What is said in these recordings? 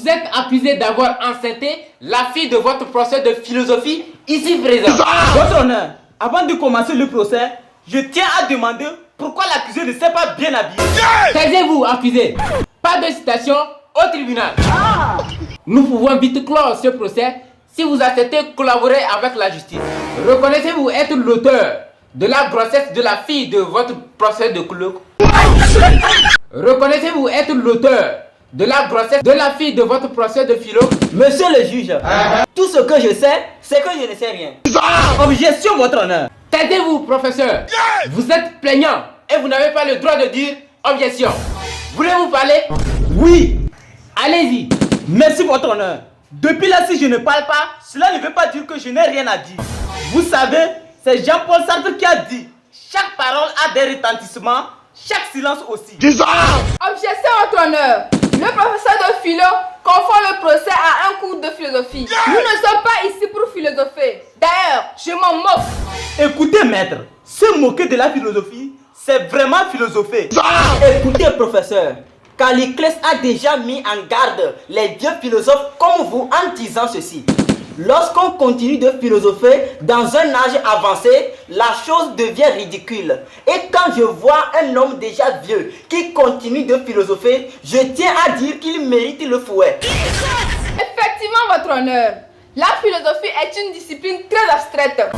vous êtes accusé d'avoir enceinté la fille de votre professeur de philosophie ici présent. Votre honneur, avant de commencer le procès, je tiens à demander pourquoi l'accusé ne s'est pas bien habillé. Taisez-vous, accusé. Pas de citation au tribunal. Nous pouvons vite clore ce procès si vous acceptez collaborer avec la justice. Reconnaissez-vous être l'auteur de la grossesse de la fille de votre professeur de colloque? Reconnaissez-vous être l'auteur de la grossesse de la fille de votre professeur de philo? Monsieur le juge, tout ce que je sais, c'est que je ne sais rien. Objection, votre honneur. Taisez-vous, professeur. Vous êtes plaignant et vous n'avez pas le droit de dire objection. Voulez-vous parler? Oui. Allez-y. Merci, votre honneur. Depuis là, si je ne parle pas, cela ne veut pas dire que je n'ai rien à dire. Vous savez, c'est Jean-Paul Sartre qui a dit: chaque parole a des retentissements, chaque silence aussi. Objection, votre honneur. Le professeur de philo confond le procès à un cours de philosophie. Nous ne sommes pas ici pour philosopher. D'ailleurs, je m'en moque. Écoutez, maître, se moquer de la philosophie, c'est vraiment philosopher. Écoutez, professeur, Caliclès a déjà mis en garde les vieux philosophes comme vous en disant ceci. Lorsqu'on continue de philosopher dans un âge avancé, la chose devient ridicule. Et quand je vois un homme déjà vieux qui continue de philosopher, je tiens à dire qu'il mérite le fouet. Effectivement, votre honneur, la philosophie est une discipline très abstraite.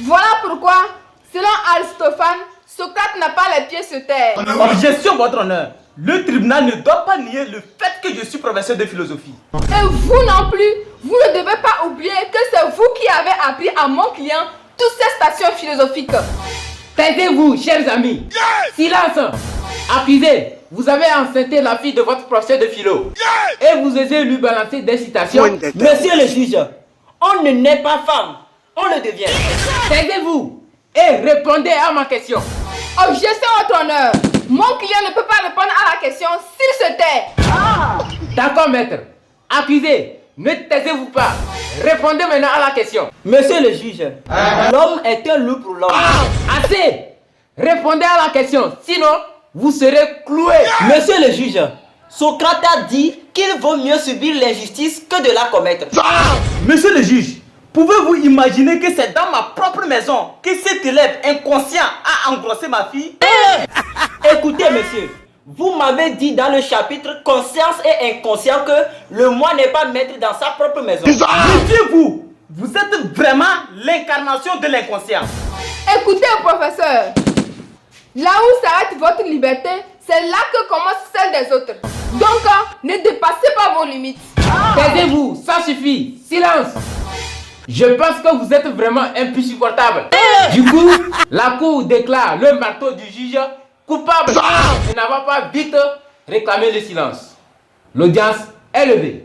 Voilà pourquoi, selon Aristophane, Socrate n'a pas les pieds sur terre. Objection, votre honneur. Le tribunal ne doit pas nier le fait que je suis professeur de philosophie. Et vous non plus, vous ne devez pas oublier que c'est vous qui avez appris à mon client toutes ces stations philosophiques. Taisez-vous, chers amis. Silence. Accusé, vous avez enceinté la fille de votre professeur de philo. Et vous osez lui balancer des citations. Monsieur le juge, on ne naît pas femme, on le devient. Taisez-vous et répondez à ma question. Objection, votre honneur. Mon client ne peut pas répondre à la question s'il se tait. D'accord, maître. Accusé, ne taisez-vous pas. Répondez maintenant à la question. Monsieur le juge, l'homme est un loup pour l'homme. Assez. Répondez à la question, sinon vous serez cloué. Monsieur le juge, Socrate a dit qu'il vaut mieux subir l'injustice que de la commettre. Monsieur le juge, pouvez-vous imaginer que c'est dans ma propre maison que cet élève inconscient a engrossé ma fille? Écoutez, monsieur, vous m'avez dit dans le chapitre conscience et inconscient que le moi n'est pas maître dans sa propre maison. Méfiez-vous, vous êtes vraiment l'incarnation de l'inconscient. Écoutez, professeur. Là où s'arrête votre liberté, c'est là que commence celle des autres. Donc, ne dépassez pas vos limites. Taisez-vous, ça suffit. Silence. Je pense que vous êtes vraiment insupportable. Du coup, la cour déclare le marteau du juge coupable et n'a pas vite réclamé le silence. L'audience est levée.